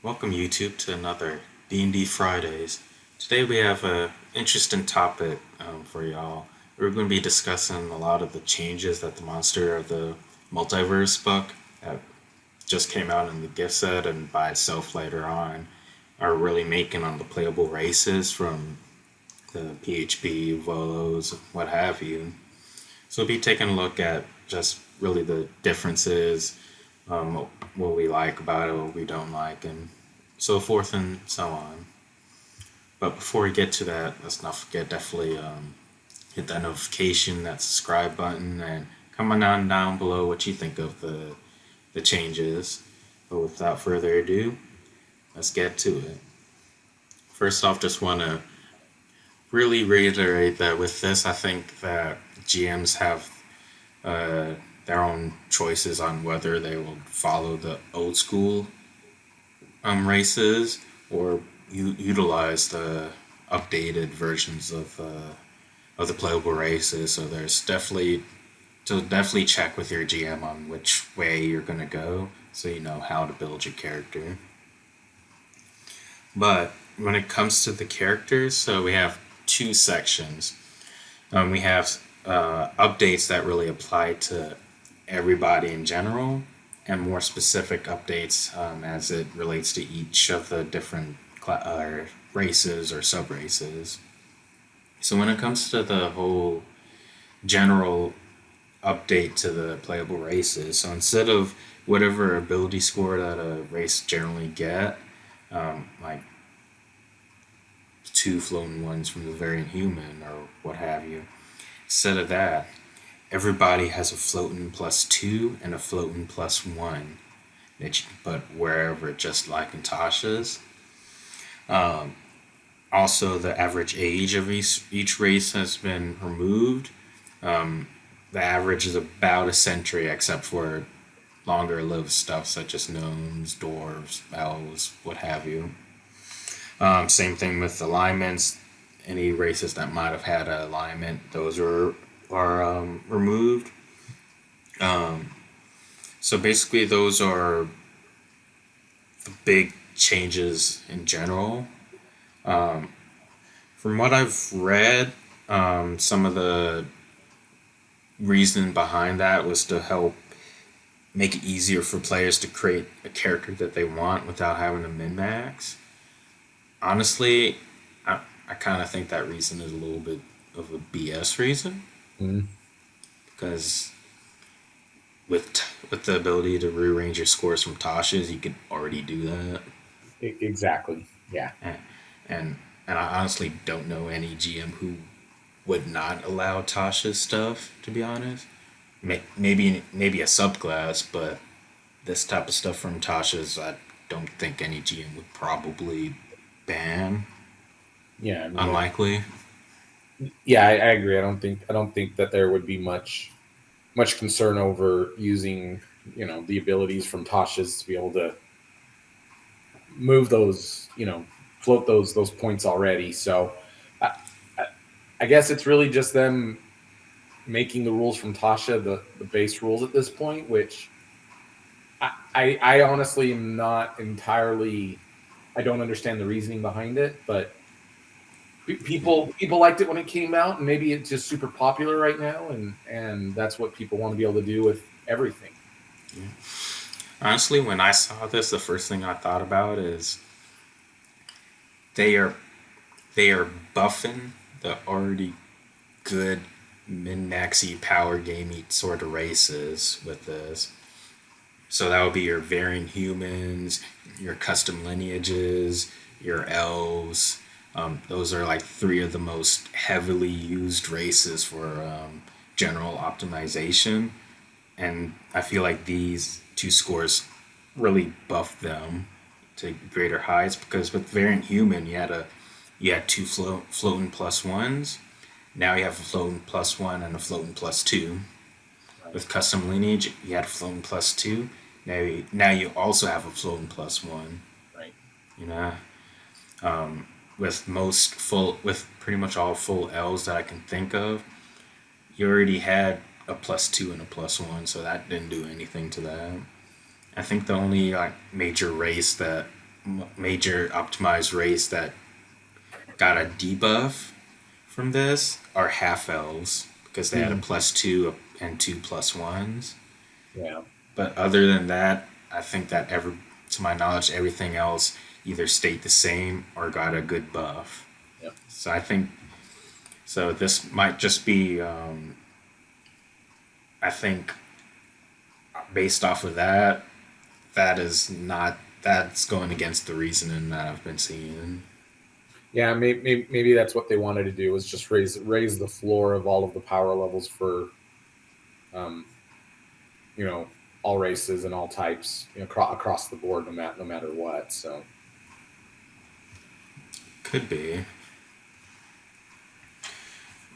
Welcome YouTube to another D&D Fridays. Today we have a interesting topic for y'all. We're going to be discussing a lot of the changes that the Monster of the Multiverse book that just came out in the gift set and by itself later on are really making on the playable races from the PHP, Volos, what have you. So we'll be taking a look at just really the differences, what we like about it, what we don't like, and so forth and so on. But before we get to that, let's not forget definitely hit that notification, that subscribe button, and comment on down below what you think of the changes. But without further ado, let's get to it. First off, just want to really reiterate that with this, I think that GMs have their own choices on whether they will follow the old school races or utilize the updated versions of the playable races. So there's definitely check with your GM on which way you're gonna go, so you know how to build your character. But when it comes to the characters, so we have two sections. We have updates that really apply to everybody in general, and more specific updates as it relates to each of the different races or sub races. So when it comes to the whole general update to the playable races, so instead of whatever ability score that a race generally get, like two floating ones from the variant human or what have you, instead of that, everybody has a floating +2 and a floating +1 that you can put wherever, just like in Tasha's. Also, the average age of each race has been removed. The average is about a century, except for longer lived stuff such as gnomes, dwarves, elves, what have you. Same thing with alignments. Any races that might have had an alignment, those are removed. So basically, those are the big changes in general. From what I've read, some of the reason behind that was to help make it easier for players to create a character that they want without having to min max. Honestly, I kind of think that reason is a little bit of a BS reason. Mm. Because with the ability to rearrange your scores from Tasha's, you could already do that. Exactly. Yeah. And and, and I honestly don't know any GM who would not allow Tasha's stuff. To be honest, maybe a subclass, but this type of stuff from Tasha's, I don't think any GM would probably ban. Yeah. I mean, Unlikely. I agree. I don't think that there would be much concern over using the abilities from Tasha's to be able to move those float those points already. So I, I guess it's really just them making the rules from Tasha the base rules at this point, which I honestly am not entirely. I don't understand the reasoning behind it, but people liked it when it came out, and maybe it's just super popular right now, and that's what people want to be able to do with everything. Honestly, when I saw this, the first thing I thought about is they are they are buffing the already good min maxy power gamey sort of races with this. So that would be your variant humans, your custom lineages, your elves. Those are like three of the most heavily used races for general optimization, and I feel like these two scores really buffed them to greater heights because with variant human you had two floating +1s. Now you have a floating +1 and a floating +2. Right. With custom lineage, you had a floating +2. Now you also have a floating +1. Right. You know, with pretty much all full L's that I can think of, you already had a +2 and a +1, so that didn't do anything to that. I think the only like major race that major optimized race that got a debuff from this are half elves because they had a Mhm. +2 and two +1s. Yeah. But other than that, I think that to my knowledge, everything else either stayed the same or got a good buff. Yep. So I think so. This might just be, I think, based off of that, that is not that's going against the reasoning that I've been seeing. Yeah, maybe that's what they wanted to do was just raise the floor of all of the power levels for um, you know all races and all types, across the board, no matter what. So Could be,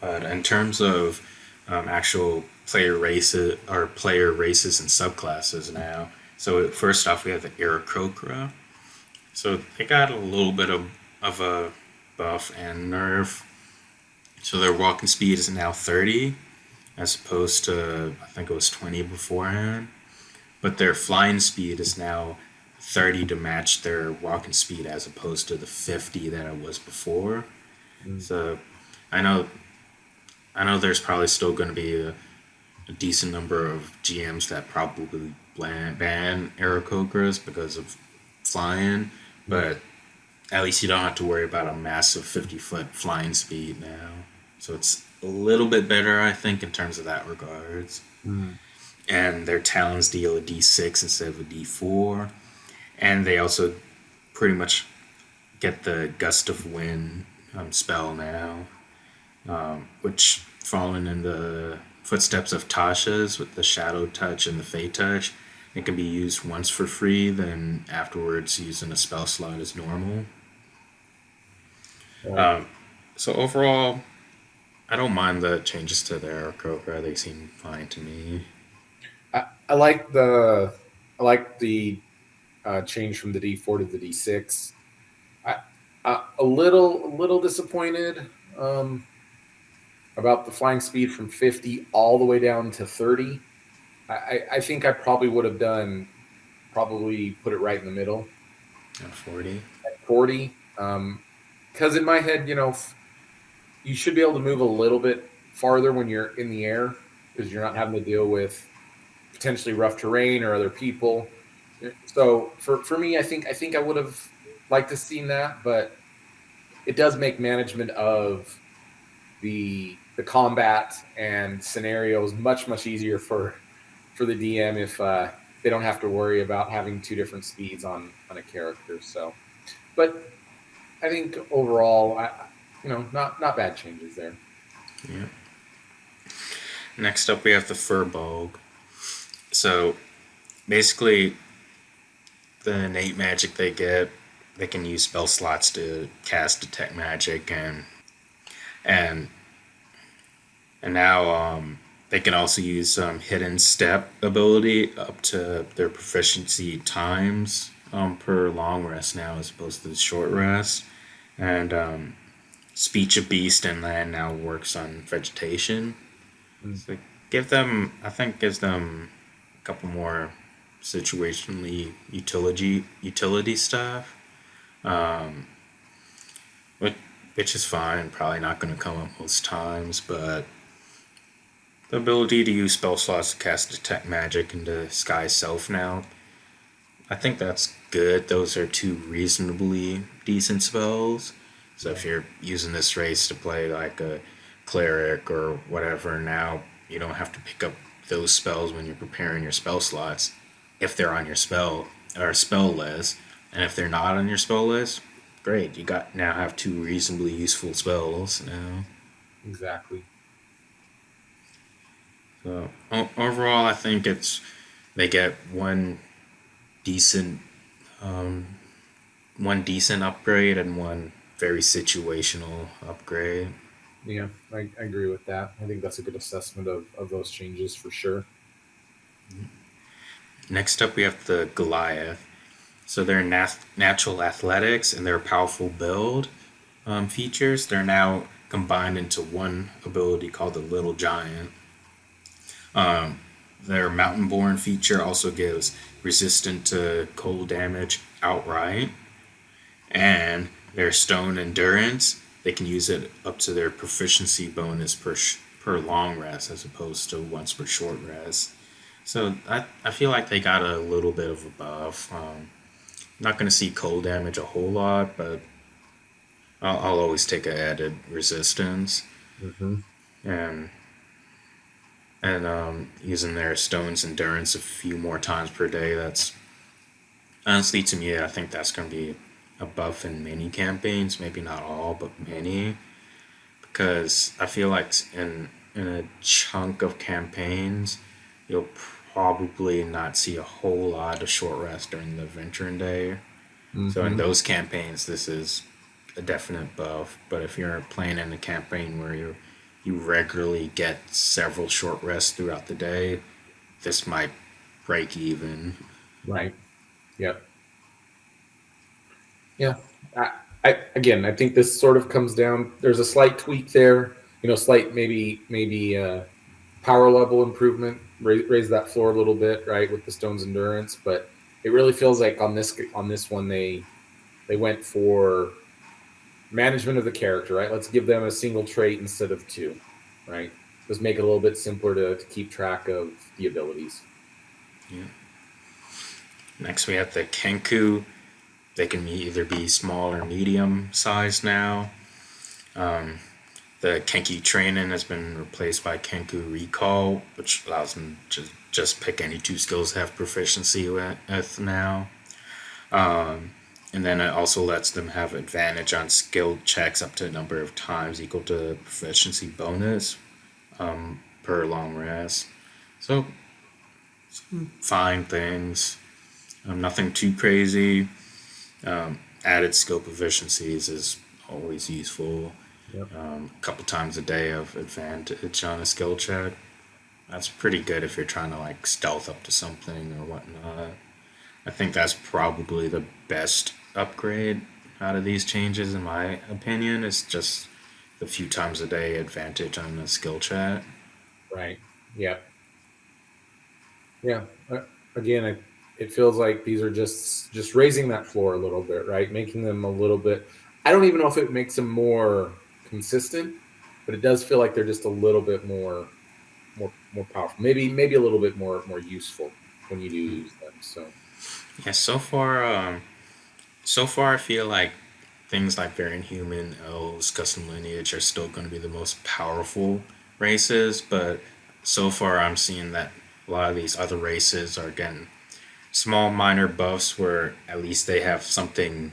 but in terms of actual player races and subclasses now. So first off, we have the Aarakocra. So they got a little bit of a buff and nerf. So their walking speed is now 30, as opposed to I think it was 20 beforehand. But their flying speed is now 30 to match their walking speed, as opposed to the 50 that it was before. mm, So I know I know there's probably still going to be a decent number of GMs that probably ban Aarakocras because of flying, mm, but at least you don't have to worry about a massive 50-foot flying speed now. So it's a little bit better, I think, in terms of that regards. mm, And their talons deal a D6 instead of a D4. And they also pretty much get the Gust of Wind spell now, which falling in the footsteps of Tasha's with the Shadow Touch and the Fey Touch. It can be used once for free, then afterwards using a spell slot as normal. yeah. Um, so overall, I don't mind the changes to their Aarakocra. They seem fine to me. I like the change from the D4 to the D6. I, a little disappointed um, about the flying speed from 50 all the way down to 30. I think I probably would have probably put it right in the middle At 40. at 40. Because in my head, you should be able to move a little bit farther when you're in the air because you're not having to deal with potentially rough terrain or other people. So for me, I think I would have liked to seen that, but it does make management of the combat and scenarios much easier for the DM if they don't have to worry about having two different speeds on a character. So, but I think overall, not bad changes there. Yeah. Next up, we have the Furbolg. So basically, the innate magic they get, they can use spell slots to cast detect magic, and and now they can also use hidden step ability up to their proficiency times per long rest now, as opposed to the short rest. And speech of beast and land now works on vegetation. Mm. So I think gives them a couple more situationally utility stuff, um, which, which is fine. Probably not going to come up most times, but the ability to use spell slots to cast detect magic into Sky Self now, I think that's good. Those are two reasonably decent spells. So Yeah, if you're using this race to play like a cleric or whatever, now you don't have to pick up those spells when you're preparing your spell slots if they're on your spell list. And if they're not on your spell list, great. You got now have two reasonably useful spells now. exactly. So overall, I think they get decent um, one decent upgrade and one very situational upgrade. Yeah, I agree with that. I think that's a good assessment of those changes for sure. Next up, we have the Goliath. So their natural athletics and their powerful build features, they're now combined into one ability called the Little Giant. Their Mountain Born feature also gives resistant to cold damage outright, and their stone endurance, they can use it up to their proficiency bonus per long rest as opposed to once per short rest. So I feel like they got a little bit of a buff. Not going to see cold damage a whole lot, but I'll always take a added resistance. Hmm. And using their stone's endurance a few more times per day. That's honestly to me, I think that's going to be a buff in many campaigns. Maybe not all, but many, because I feel like in a chunk of campaigns, you'll probably not see a whole lot of short rest during the adventuring day. So in Hmm. those campaigns, this is a definite buff. But if you're playing in a campaign where you regularly get several short rests throughout the day, this might break even. Right. Yep. Yeah. I think this sort of comes down. There's a slight tweak there. Slight maybe power level improvement. Raise that floor a little bit, right, with the stone's endurance. But it really feels like on this one they went for management of the character, right? Let's give them a single trait instead of two, right? Just make it a little bit simpler to keep track of the abilities. Yeah. Next, we have the Kenku. They can either be small or medium size now. The Kenku training has been replaced by Kenku recall, which allows them to just pick any two skills to have proficiency with now. And then it also lets them have advantage on skill checks up to a number of times equal to proficiency bonus per long rest. So, fine things. Nothing too crazy. Added skill proficiencies is always useful. Yep. A couple times a day of advantage on a skill check. That's pretty good if you're trying to like stealth up to something or whatnot. I think that's probably the best upgrade out of these changes, in my opinion. Is just the few times a day advantage on the skill check. Right. Yep. Yeah. Again, it feels like these are just raising that floor a little bit, right? Making them a little bit. I don't even know if it makes them more consistent, but it does feel like they're just a little bit more powerful. Maybe a little bit more useful when you do use them. So Yeah, so far I feel like things like Variant Human, Elves, Custom Lineage are still going to be the most powerful races, but so far I'm seeing that a lot of these other races are getting small minor buffs where at least they have something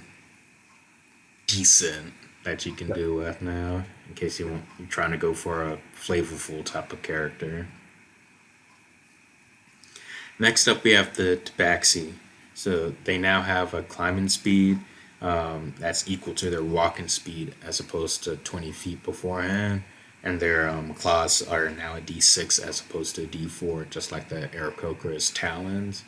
decent that you can yep. do with now in case you're trying to go for a flavorful type of character. Next up, we have the Tabaxi. So they now have a climbing speed that's equal to their walking speed as opposed to 20 feet beforehand. And their claws are now a D6 as opposed to a D4, just like the Aarakocra's talons.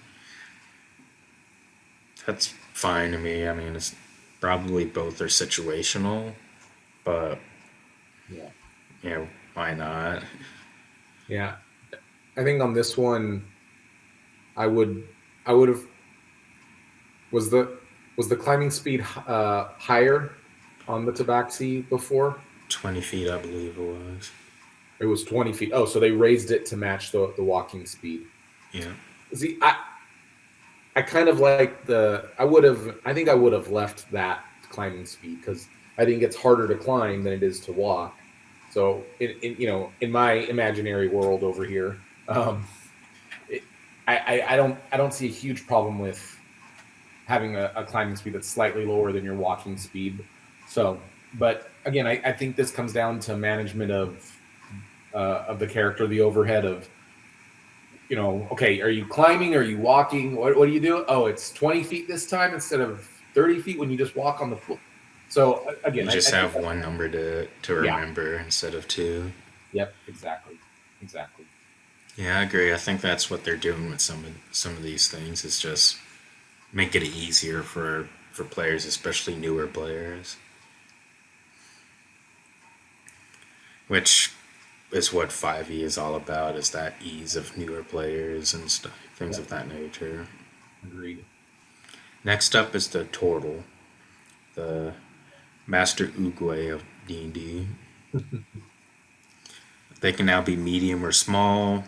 That's fine to me. I mean, it's probably both are situational, but Yeah. why not? Yeah. I think on this one, I would I would have was the climbing speed higher on the Tabaxi before? 20 feet, I believe it was. It was 20 feet. Oh, so they raised it to match the walking speed. Yeah. See, I kind of like I think I would have left that climbing speed because I think it's harder to climb than it is to walk. So in my imaginary world over here, it, I don't see a huge problem with having a climbing speed that's slightly lower than your walking speed. So, but again, I think this comes down to management of the character, the overhead of okay, are you climbing? Are you walking? What do you do? Oh, it's 20 feet this time instead of 30 feet when you just walk on the floor. So You again, just I think have one number to yeah, remember instead of two. yep, exactly. Yeah, I agree. I think that's what they're doing with some of these things is just make it easier for players, especially newer players, which is what 5e is all about, is that ease of newer players and stuff, things of Yep, that nature. agreed. Next up is the Turtle. the Master Oogway of D&D. They can now be medium or small.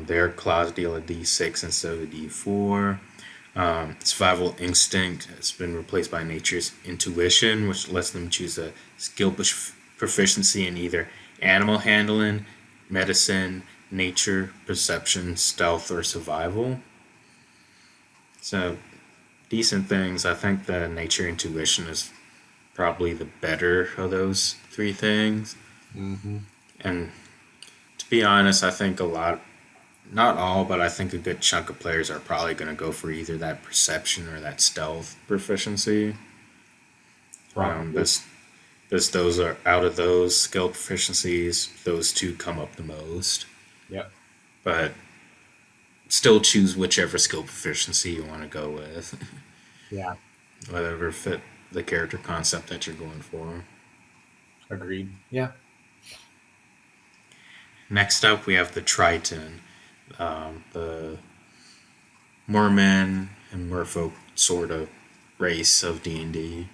Their claws deal a d6 instead of a d4. Survival instinct has been replaced by nature's intuition, which lets them choose a skill proficiency in either animal handling, medicine, nature, perception, stealth, or survival. So, decent things. I think the nature intuition is probably the better of those three things. Mm-hmm. And to be honest, I think a lot, not all, but I think a good chunk of players are probably going to go for either that perception or that stealth proficiency. Probably. This those are out of those skill proficiencies, those two come up the most. Yep. But still choose whichever skill proficiency you want to go with. Yeah. Whatever fit the character concept that you're going for. Agreed. Yeah. Next up, we have the Triton, the Merman and Merfolk sort of race of D&D.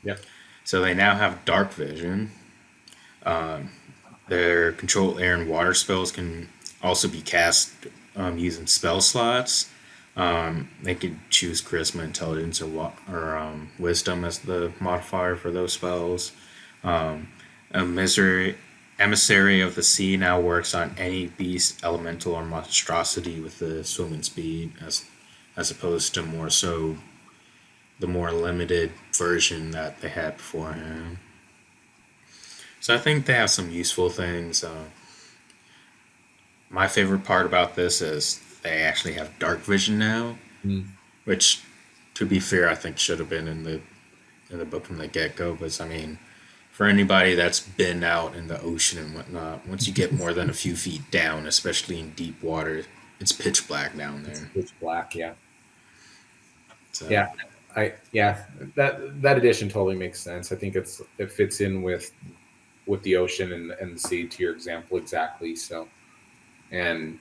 Yep. So they now have dark vision. Their control air and water spells can also be cast using spell slots. They could choose charisma, intelligence, or wisdom as the modifier for those spells. Emissary of the Sea now works on any beast, elemental, or monstrosity with the swimming speed, as opposed to more so the more limited version that they had beforehand. So I think they have some useful things. My favorite part about this is they actually have dark vision now, which, to be fair, I think should have been in the book from the get go. But I mean, for anybody that's been out in the ocean and whatnot, once you get more than a few feet down, especially in deep water, it's pitch black down there. It's pitch black. Yeah. So, Yeah. That addition totally makes sense. I think it fits in with the ocean and the sea, to your example, exactly. So, and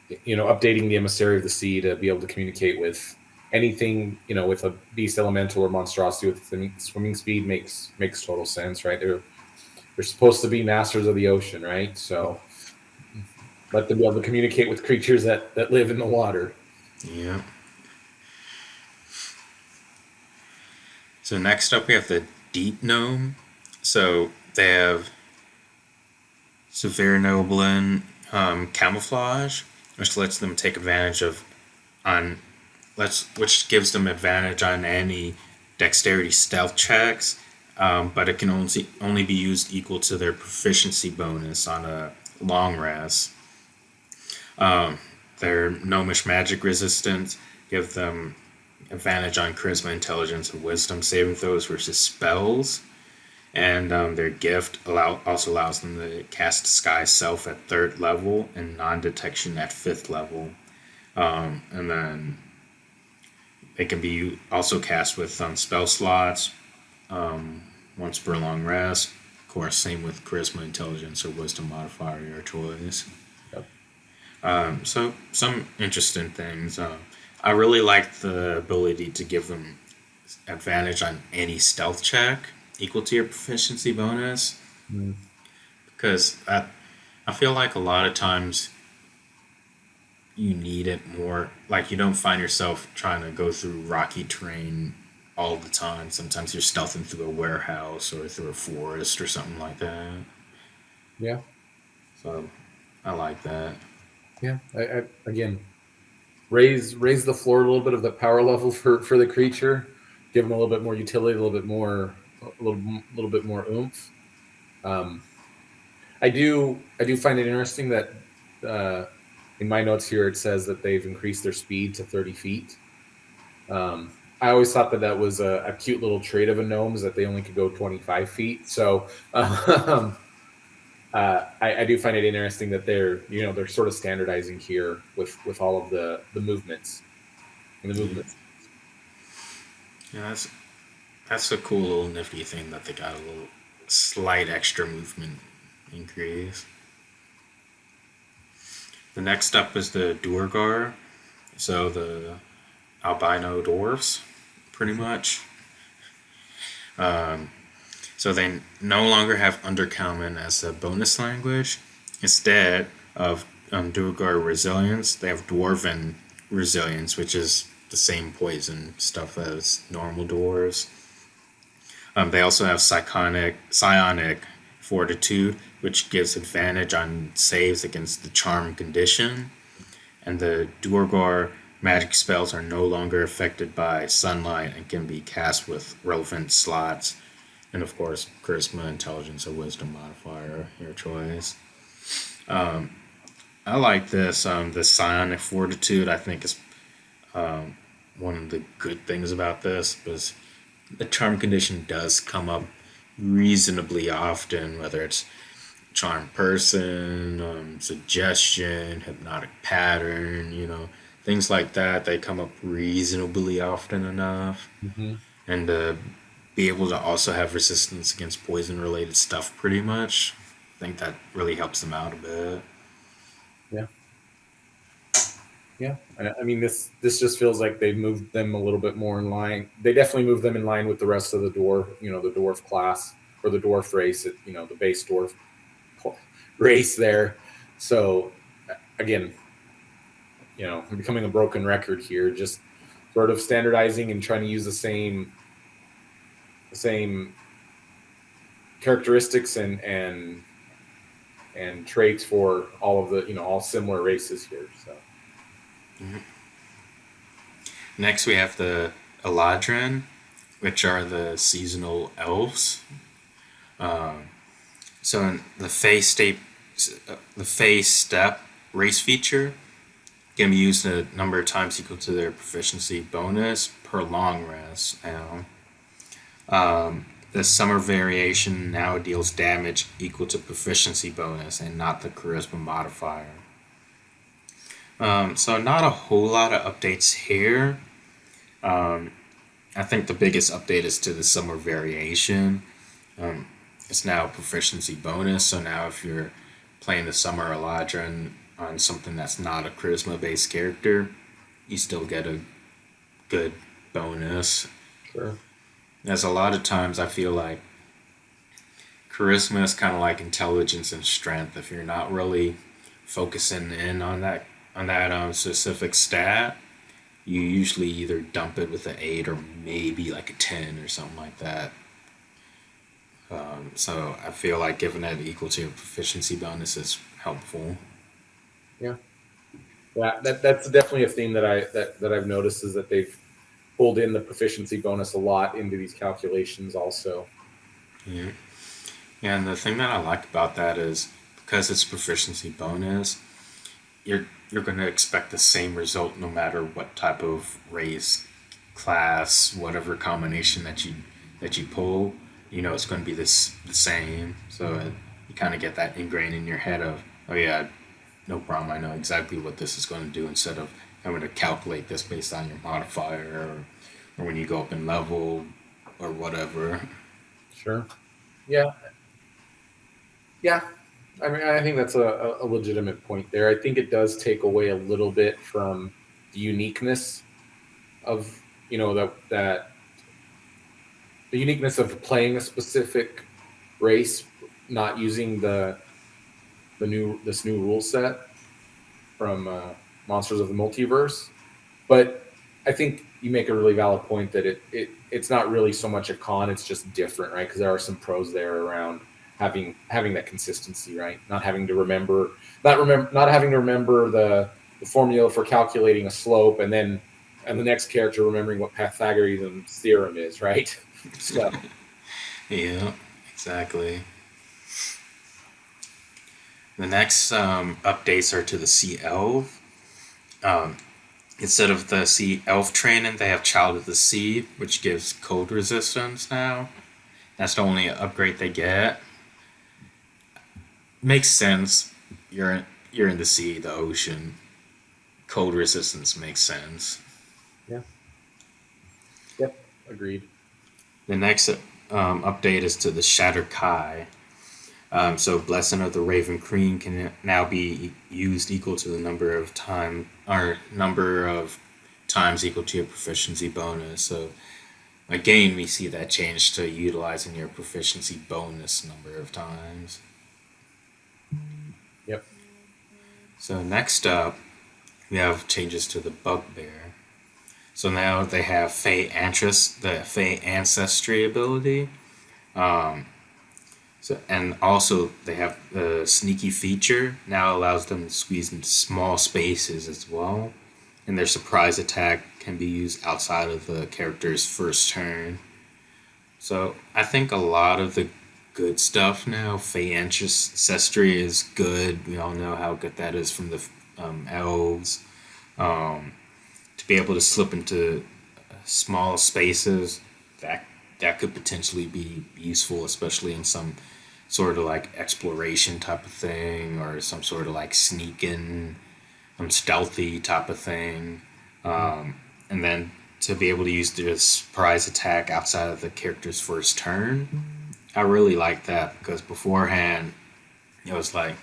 updating the emissary of the sea to be able to communicate with anything, with a beast, elemental, or monstrosity with swimming speed makes total sense, right? They're supposed to be masters of the ocean, right? So let them be able to communicate with creatures that live in the water. yeah. So next up, we have the Deep Gnome. So they have severe noblin camouflage, which lets them take advantage of which gives them advantage on any dexterity stealth checks, but it can only be used equal to their proficiency bonus on a long rest. Their gnomish magic resistance give them advantage on charisma, intelligence, and wisdom saving throws versus spells. And their gift also allows them to cast Disguise Self at 3rd level and non-detection at 5th level. And then they can be also cast with spell slots once per long rest. Of course, same with charisma, intelligence, or wisdom modifier, your choice. Yep. So some interesting things. I really like the ability to give them advantage on any stealth check equal to your proficiency bonus, because I feel like a lot of times you need it more. Like, you don't find yourself trying to go through rocky terrain all the time. Sometimes you're stealthing through a warehouse or through a forest or something like that. Yeah. So I like that. Yeah. I again, raise the floor a little bit of the power level for the creature, give them a little bit more utility, a little bit more oomph. I do find it interesting that in my notes here it says that they've increased their speed to 30 feet. I always thought that was a cute little trait of a gnome, is that they only could go 25 feet. So I do find it interesting that they're sort of standardizing here with all of the movements and the movements. Yeah, that's a cool little nifty thing that they got a little slight extra movement increase. The next up is the Duergar. So the albino dwarfs, pretty much. So they no longer have Undercommon as a bonus language. Instead of Duergar Resilience, they have Dwarven Resilience, which is the same poison stuff as normal dwarves. They also have Psionic Fortitude, which gives advantage on saves against the charm condition. And the Duergar magic spells are no longer affected by sunlight and can be cast with relevant slots. And of course, charisma, intelligence, or wisdom modifier, your choice. I like this. The psionic fortitude, I think, is one of the good things about this, because the charm condition does come up reasonably often, whether it's charm person, suggestion, hypnotic pattern, things like that. They come up reasonably often enough. Mm-hmm. And be able to also have resistance against poison related stuff pretty much. I think that really helps them out a bit. Yeah. Yeah. I mean, this just feels like they've moved them a little bit more in line. They definitely moved them in line with the rest of the dwarf, the dwarf class or the dwarf race, the base dwarf race there. So again, I'm becoming a broken record here, just sort of standardizing and trying to use the same characteristics and traits for all of the all similar races here. So Next, we have the Eladrin, which are the seasonal elves. So in the phase step race feature can be used a number of times equal to their proficiency bonus per long rest. Now, the summer variation now deals damage equal to proficiency bonus and not the charisma modifier. So not a whole lot of updates here. I think the biggest update is to the summer variation. It's now a proficiency bonus, so now if you're playing the summer Eladrin on something that's not a charisma based character, you still get a good bonus. sure. As a lot of times I feel like charisma is kind of like intelligence and strength. If you're not really focusing in on that specific stat, you usually either dump it with an 8 or maybe like a 10 or something like that. So I feel like giving that equal to your proficiency bonus is helpful. Yeah. Yeah, that's definitely a theme that I've noticed, is that they've pulled in the proficiency bonus a lot into these calculations also. Yeah. Yeah, and the thing that I like about that is because it's proficiency bonus, you're going to expect the same result no matter what type of race, class, whatever combination that you pull. It's going to be the same. So you kind of get that ingrained in your head of, oh yeah, no problem. I know exactly what this is going to do, instead of having to calculate this based on your modifier, or when you go up in level or whatever. Sure. Yeah. Yeah. I mean, I think that's a legitimate point there. I think it does take away a little bit from the uniqueness of, that the uniqueness of playing a specific race, not using this new rule set from Monsters of the Multiverse. But I think you make a really valid point that it's not really so much a con; it's just different, right? Because there are some pros there around having that consistency, right? Not having to remember the formula for calculating a slope, and the next character remembering what Pythagorean's theorem is, right? So Yeah, exactly. The next updates are to the Sea Elf. Um, Instead of the Sea Elf training, they have Child of the Sea, which gives cold resistance now. That's the only upgrade they get. Makes sense. You're in the sea, the ocean. Cold resistance makes sense. yeah, yep, agreed. The next update is to the Shattered Kai. So Blessing of the Raven Queen can now be used equal to the number of times equal to your proficiency bonus. So Again, we see that change to utilizing your proficiency bonus number of times. Yep. So next up, we have changes to the bugbear. So now they have the Fey Ancestry ability. Um, and also they have the sneaky feature now allows them to squeeze into small spaces as well. And their surprise attack can be used outside of the character's first turn. So I think a lot of the good stuff now, Fey Ancestry is good. We all know how good that is from the elves. Um, to be able to slip into small spaces, that that could potentially be useful, especially in some sort of like exploration type of thing, or some sort of like sneaking, stealthy type of thing. And then to be able to use the surprise attack outside of the character's first turn, I really like that because beforehand it was like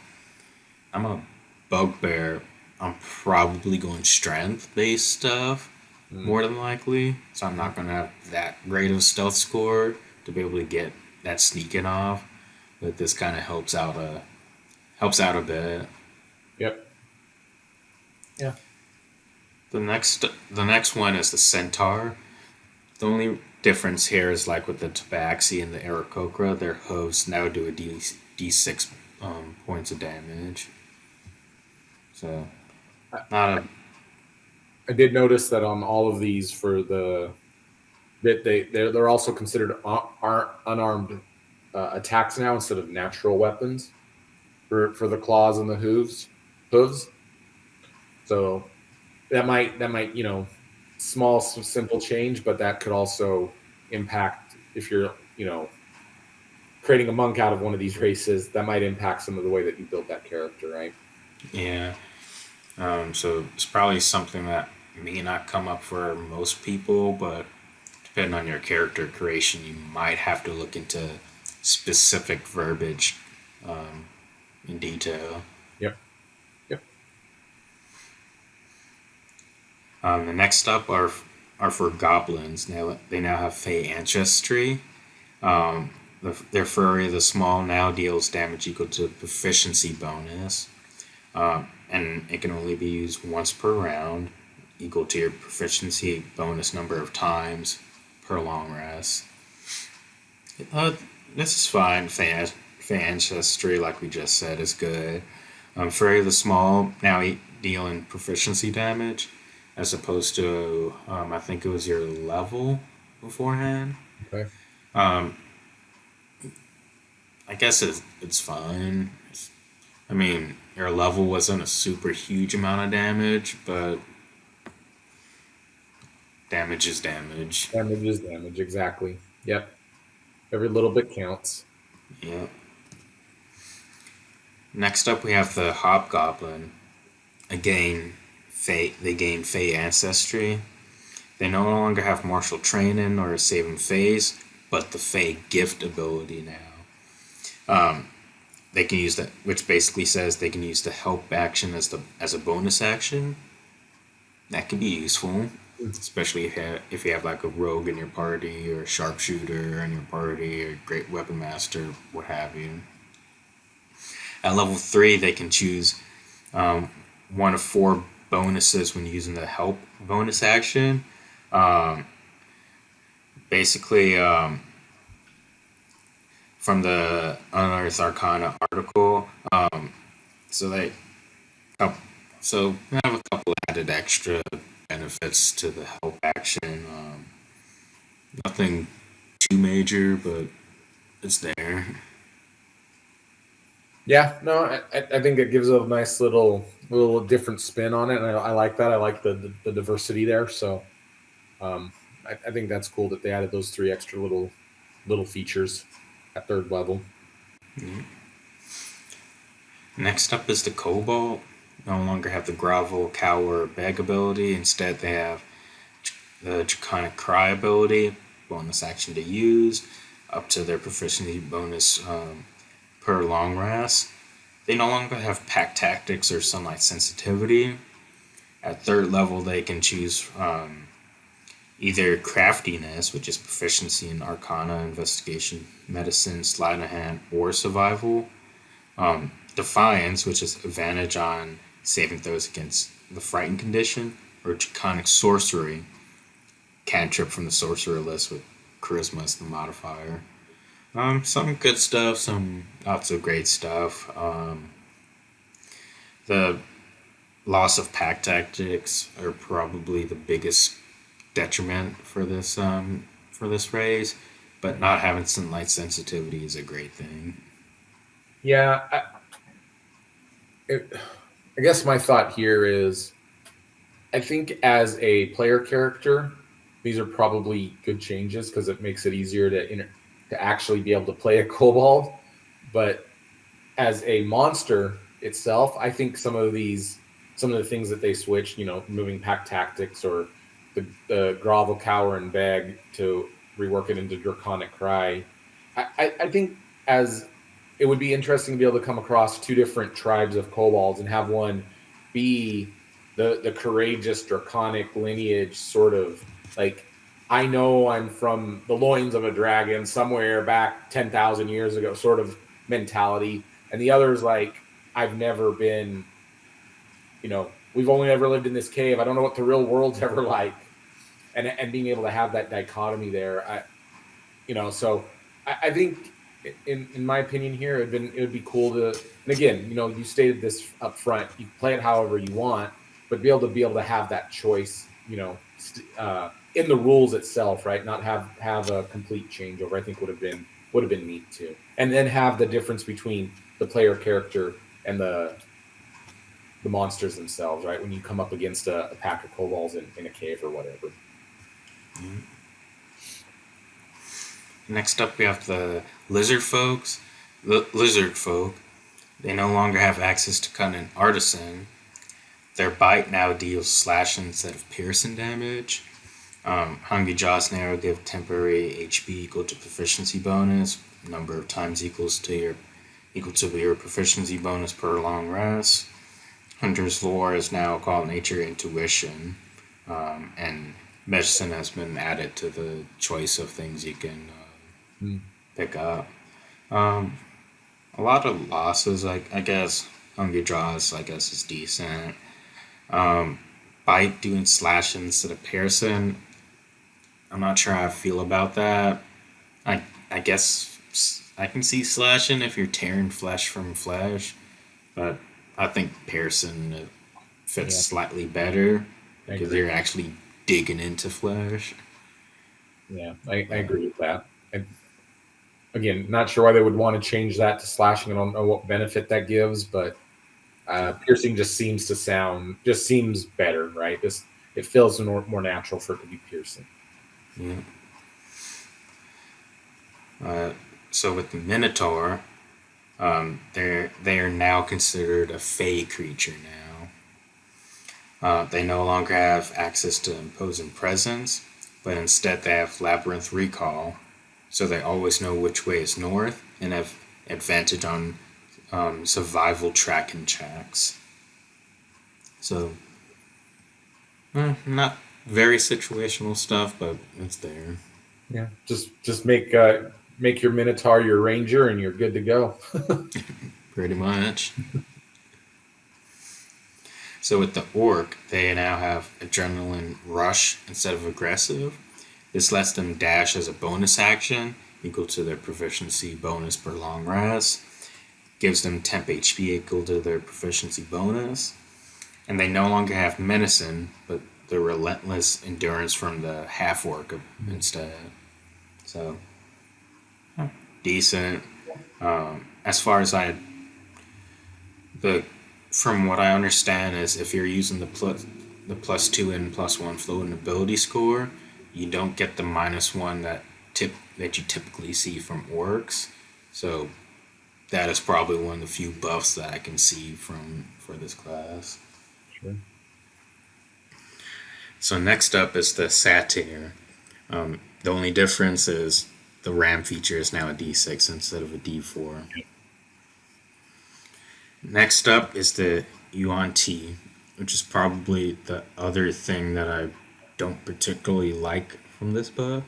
I'm a bugbear. I'm probably going strength based stuff Mm. more than likely, so I'm not gonna have that great of a stealth score to be able to get that sneaking off. But this kind of helps out a bit. Yep. Yeah. The next one is the centaur. The only difference here is like with the tabaxi and the aarakocra, their hooves now do a d6 points of damage. So not a I did notice that on all of these for the that they're also considered unarmed attacks now instead of natural weapons for the claws and the hooves. So that might small simple change, but that could also impact if you're creating a monk out of one of these races. That might impact some of the way that you build that character, right? yeah. So it's probably something that may not come up for most people, but depending on your character creation, you might have to look into specific verbiage um, in detail. Yep. Yep. The next up are for goblins. Now they now have Fey ancestry. Their furry, the small, now deals damage equal to proficiency bonus, and it can only be used once per round, equal to your proficiency bonus number of times per long rest. Uh, this is fine. Fey ancestry, like we just said, is good. Furry the small now dealing proficiency damage, as opposed to I think it was your level beforehand. Okay. Um, I guess it's fine. I mean, your level wasn't a super huge amount of damage, but damage is damage. Damage is damage, exactly. Yep. Every little bit counts. Yeah. Next up, we have the hobgoblin. Again, they gain Fey ancestry. They no longer have martial training or a saving phase, but the Fey gift ability now. They can use that, which basically says they can use the help action as a bonus action. That can be useful, especially if you have like a rogue in your party or a sharpshooter in your party or great weapon master, what have you. At level 3, they can choose one of 4 bonuses when using the help bonus action. Um, basically, from the Unearthed Arcana article, so they so we have a couple added extra benefits to the help action. Nothing too major, but it's there. Yeah, no, I think it gives a nice little different spin on it, and I like that. I like the diversity there. So I think that's cool that they added those 3 extra little features at 3rd level. Mhm. Next up is the Cobalt. No longer have the Grovel, Cower, Beg ability. Instead, they have the Draconic Cry ability, bonus action to use, up to their proficiency bonus per long rest. They no longer have Pack Tactics or Sunlight Sensitivity. At 3rd level, they can choose either craftiness, which is proficiency in arcana, investigation, medicine, sleight of hand, or survival. Defiance, which is advantage on saving throws against the frightened condition, or draconic sorcery, cantrip from the sorcerer list with charisma as the modifier. Some good stuff, some not so great stuff. The loss of pack tactics are probably the biggest detriment for this race, but not having sunlight sensitivity is a great thing. Yeah, it, I guess my thought here is I think as a player character, these are probably good changes because it makes it easier to actually be able to play a kobold. But as a monster itself, I think some of the things that they switched, moving pack tactics or the grovel, cower, and beg to rework it into draconic cry. I think as it would be interesting to be able to come across two different tribes of kobolds and have one be the courageous draconic lineage, sort of like, I know I'm from the loins of a dragon somewhere back 10,000 years ago sort of mentality, and the other is like, I've never been, we've only ever lived in this cave, I don't know what the real world's ever like, and being able to have that dichotomy there. So I think in my opinion here, it would be cool to, and again, you stated this up front, you play it however you want, but be able to have that choice, in the rules itself, right? Not have a complete changeover. I think would have been neat too, and then have the difference between the player character and the monsters themselves, right? When you come up against a pack of kobolds in a cave or whatever. Mm-hmm. Next up, we have the lizard folks. The lizard folk. They no longer have access to cut an artisan. Their bite now deals slash instead of piercing damage. Hungry Jaws now give temporary HP equal to proficiency bonus. Number of times equal to your proficiency bonus per long rest. Hunter's Lore is now called Nature Intuition, and medicine has been added to the choice of things you can pick up. A lot of losses, I guess. Hungry Jaws, I guess, is decent. Bite doing slash instead of piercing. I'm not sure how I feel about that. I guess I can see slashing if you're tearing flesh from flesh, but I think piercing fits slightly better because you're actually digging into flesh. Yeah, I agree with that. Again, not sure why they would want to change that to slashing. I don't know what benefit that gives, but piercing just seems better, right? It feels more natural for it to be piercing. Yeah. So with the Minotaur, they are now considered a fey creature now. They no longer have access to imposing presence, but instead they have labyrinth recall, so they always know which way is north and have advantage on survival tracking checks. So, not very situational stuff, but it's there. Yeah, just make your Minotaur your ranger, and you're good to go. Pretty much. So with the orc, they now have adrenaline rush instead of aggressive. This lets them dash as a bonus action, equal to their proficiency bonus per long rest. Gives them temp HP equal to their proficiency bonus. And they no longer have medicine, but the relentless endurance from the half orc instead. So, decent. As far as from what I understand is if you're using the plus 2 and plus 1 floating ability score, you don't get the -1 that you typically see from orcs. So that is probably one of the few buffs that I can see for this class. Sure. So next up is the Satyr. The only difference is the RAM feature is now a D6 instead of a D4. Next up is the Yuan Ti, which is probably the other thing that I don't particularly like from this book.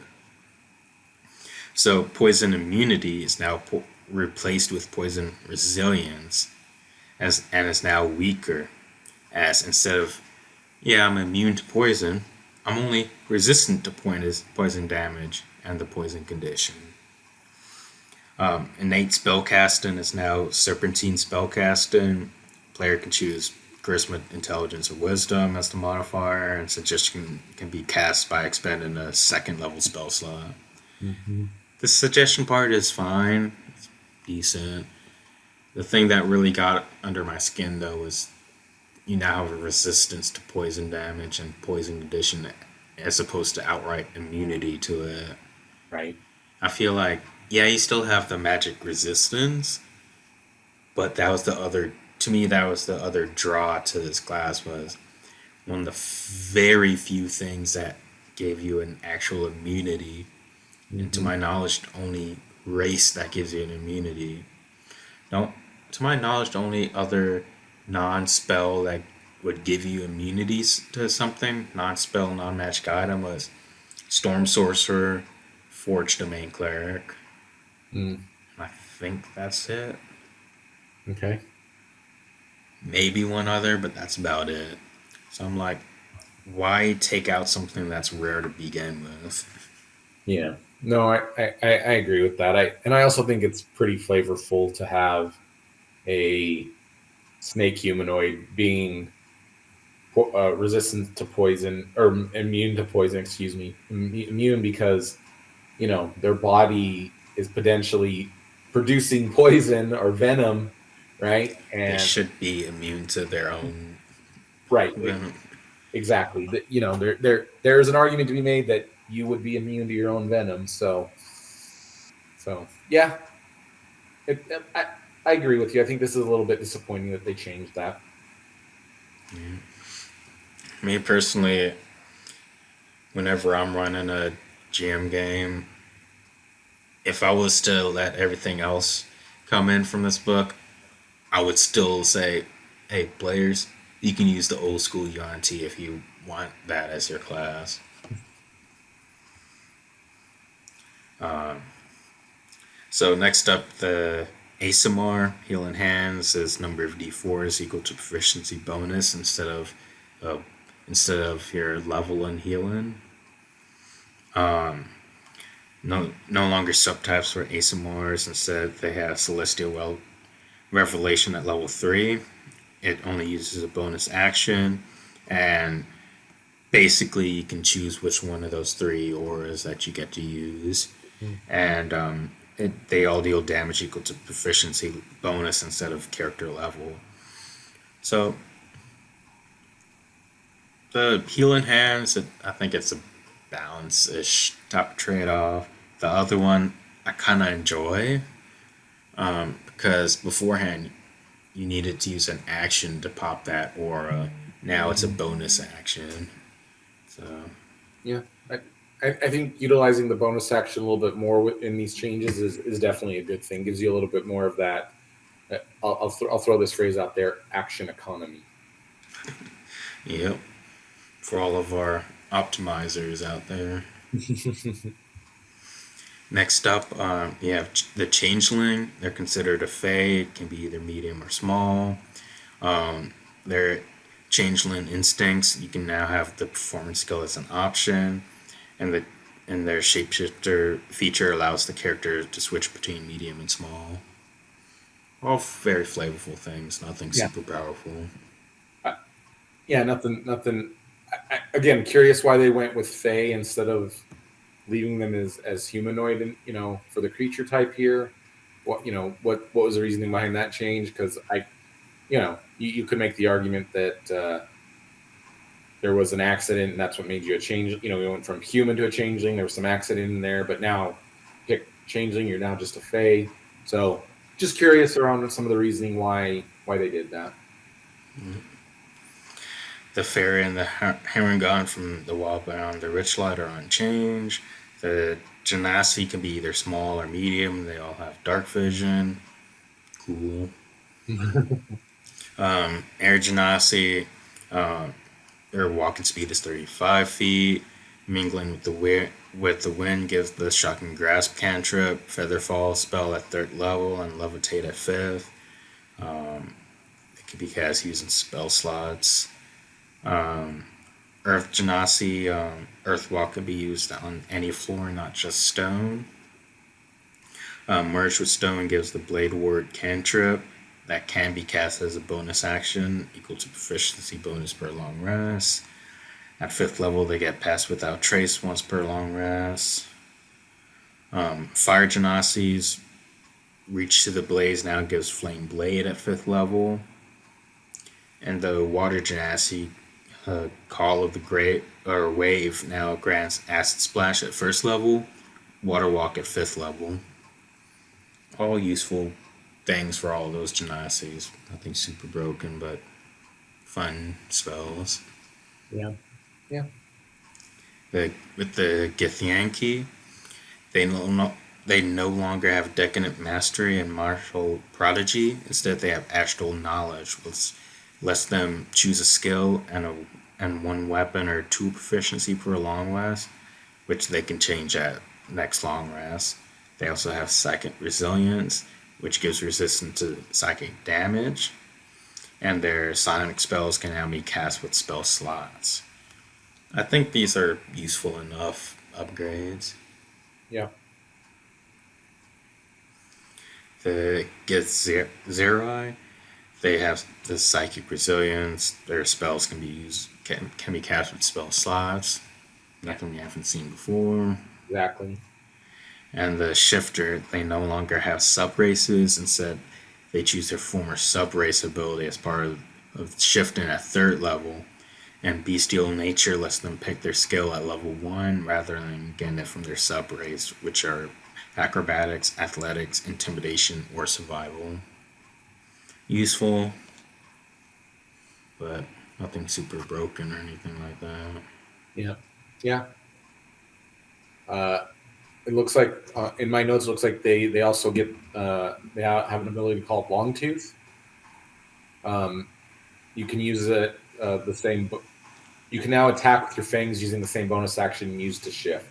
So poison immunity is now replaced with poison resilience, as and is now weaker. As instead of yeah, I'm immune to poison, I'm only resistant to poison damage and the poison condition. Innate spellcasting is now serpentine spellcasting. Player can choose charisma, intelligence, or wisdom as the modifier, and suggestion can be cast by expending a second level spell slot. Mm-hmm. The suggestion part is fine, it's decent. The thing that really got under my skin though was you now have a resistance to poison damage and poison condition as opposed to outright immunity to it. Right. I feel like yeah, you still have the magic resistance, but that was the other to me that was the other draw to this class was one of the very few things that gave you an actual immunity. And to Mm-hmm. my knowledge, the only race that gives you an immunity. No, to my knowledge, the only other non-spell that would give you immunities to something, non-spell, non-magic item, was Storm Sorcerer, Forge Domain Cleric. Mm. I think that's it. Okay. Maybe one other, but that's about it. So I'm like, why take out something that's rare to begin with? Yeah. No, I agree with that. I also think it's pretty flavorful to have a snake humanoid being resistant to poison or immune to poison. Excuse me, immune because their body is potentially producing poison or venom, right? They And should be immune to their own right, venom. exactly. There's an argument to be made that you would be immune to your own venom. So yeah, it, I agree with you. I think this is a little bit disappointing that they changed that. Yeah. Me personally, whenever I'm running a GM game, if I was to let everything else come in from this book, I would still say, hey, players, you can use the old school Yuan-Ti if you want that as your class. Um, so next up, the ASMR, Healing Hands, is number of D4s equal to proficiency bonus uh, instead of your level and healing. No longer subtypes for ASMRs. Instead, they have Celestial Revelation at level 3. It only uses a bonus action, and basically you can choose which one of those three auras that you get to use. And they all deal damage equal to proficiency bonus instead of character level. So the healing hands, I think it's a balance-ish type trade-off. The other one I kind of enjoy because beforehand you needed to use an action to pop that aura. Now it's a bonus action. So Yeah, I think utilizing the bonus action a little bit more in these changes is definitely a good thing. Gives you a little bit more of that. I'll throw this phrase out there: action economy. yep, for all of our optimizers out there. Next up, you have the Changeling. They're considered a Fae. It can be either medium or small. Their Changeling instincts. You can now have the performance skill as an option, and their shapeshifter feature allows the character to switch between medium and small. All very flavorful things. Nothing Yeah, super powerful. yeah, nothing. Again, curious why they went with Fae instead of leaving them as humanoid, and for the creature type here. What was the reasoning behind that change? Because you could make the argument that there was an accident and that's what made you a change. We went from human to a changeling. There was some accident in there, but now pick changeling. You're now just a Fae. So just curious around some of the reasoning why they did that. The Fairy and the Harengon from the Wildbound, the Richlight are unchanged. The Genasi can be either small or medium. They all have dark vision. Cool. Air Genasi, Their walking speed is 35 feet. Mingling with the wind gives the shocking grasp cantrip, featherfall spell at third level, and levitate at fifth. It can be cast using spell slots. Um, Earth Genasi, Earthwalk can be used on any floor, not just stone. Merge with Stone gives the Blade Ward cantrip that can be cast as a bonus action, equal to proficiency bonus per long rest. At fifth level, they get Pass Without Trace once per long rest. Fire Genasi's Reach to the Blaze now gives Flame Blade at fifth level. And the Water Genasi Call of the Great or Wave now grants Acid Splash at first level, Water Walk at fifth level. All useful things for all those Genasis. Nothing super broken, but fun spells. Yeah. Yeah. With the Githyanki, they no longer have Decadent Mastery and Martial Prodigy. Instead, they have Astral Knowledge, which lets them choose a skill and one weapon or two proficiency per long rest, which they can change at next long rest. They also have Psychic Resilience, which gives resistance to psychic damage, and their Sonic spells can now be cast with spell slots. I think these are useful enough upgrades. Yeah. The Githzerai, they have the Psychic Resilience. Their spells can be cast with spell slots. Nothing we haven't seen before. Exactly. And the Shifter, they no longer have sub races. Instead, they choose their former sub race ability as part of shifting at third level. And Bestial Nature lets them pick their skill at level 1 rather than getting it from their sub race, which are Acrobatics, Athletics, Intimidation, or Survival. Useful, but nothing super broken or anything like that. Yeah. Yeah. It looks like in my notes, it looks like they also get they have an ability called Longtooth. You can use it the same. You can now attack with your fangs using the same bonus action used to shift.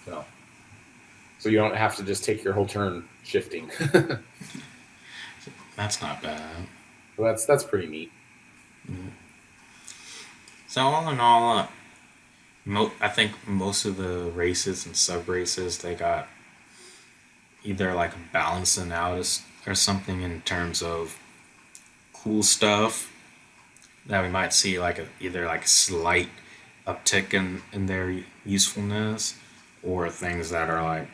So you don't have to just take your whole turn shifting. That's not bad. So that's pretty neat. So all in all, I think most of the races and sub races they got either like balancing out or something in terms of cool stuff that we might see like either like a slight uptick in their usefulness, or things that are like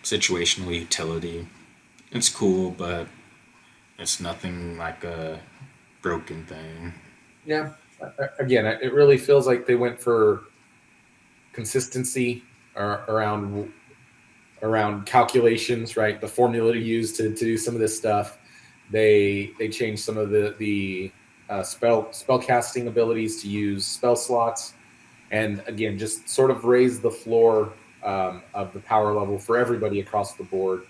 situational utility. It's cool, but it's nothing like a broken thing. Yeah. Again, it really feels like they went for consistency around calculations, right? The formula to use to do some of this stuff. They changed some of the spell casting abilities to use spell slots, and again, just sort of raise the floor of the power level for everybody across the board,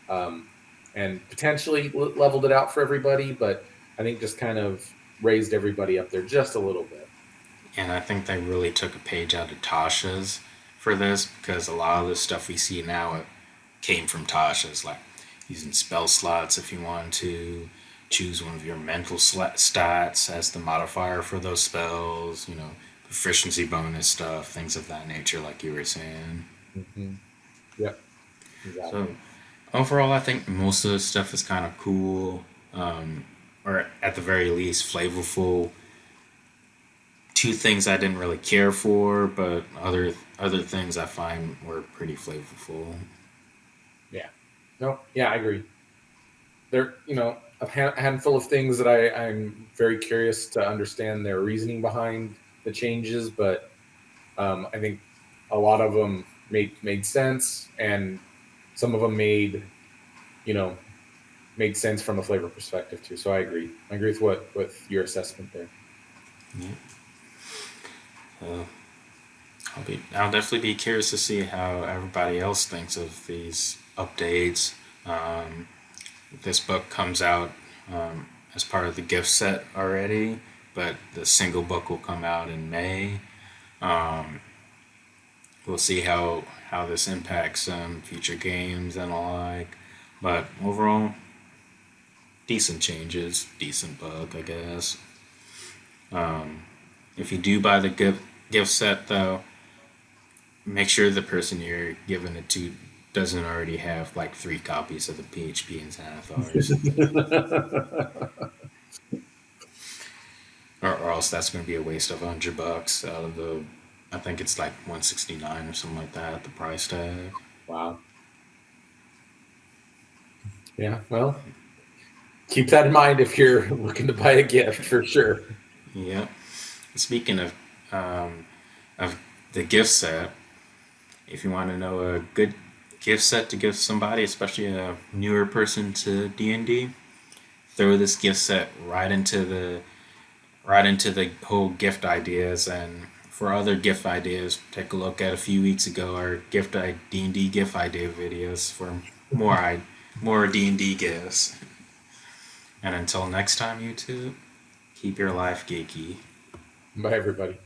and potentially leveled it out for everybody. But I think just kind of raised everybody up there just a little bit. And I think they really took a page out of Tasha's for this, because a lot of the stuff we see now came from Tasha's, like using spell slots if you want to choose one of your mental stats as the modifier for those spells, proficiency bonus stuff, things of that nature, like you were saying. Mm-hmm. Yep. Exactly. So overall, I think most of the stuff is kind of cool, or at the very least, flavorful. Two things I didn't really care for, but other things I find were pretty flavorful. Yeah. No. Yeah, I agree. There, a handful of things that I'm very curious to understand their reasoning behind the changes, but I think a lot of them made sense, and some of them made sense from a flavor perspective too. So I agree. I agree with your assessment there. Yeah. I'll definitely be curious to see how everybody else thinks of these updates. This book comes out as part of the gift set already, but the single book will come out in May. Um, we'll see how this impacts future games and alike. But overall, decent changes, decent book, I guess. Um, if you do buy the gift set, though, make sure the person you're giving it to doesn't already have like 3 copies of the PHP and Xanathars, or else that's going to be a waste of $100 out of the. I think it's like 169 or something like that. The price tag. Wow. Yeah. Well, keep that in mind if you're looking to buy a gift for sure. Yep. Speaking um, of the gift set, if you want to know a good gift set to give somebody, especially a newer person to D&D, throw this gift set right into the whole gift ideas. And for other gift ideas, take a look at a few weeks ago our D&D gift idea videos for more D&D gifts. And until next time, YouTube, keep your life geeky. Bye, everybody.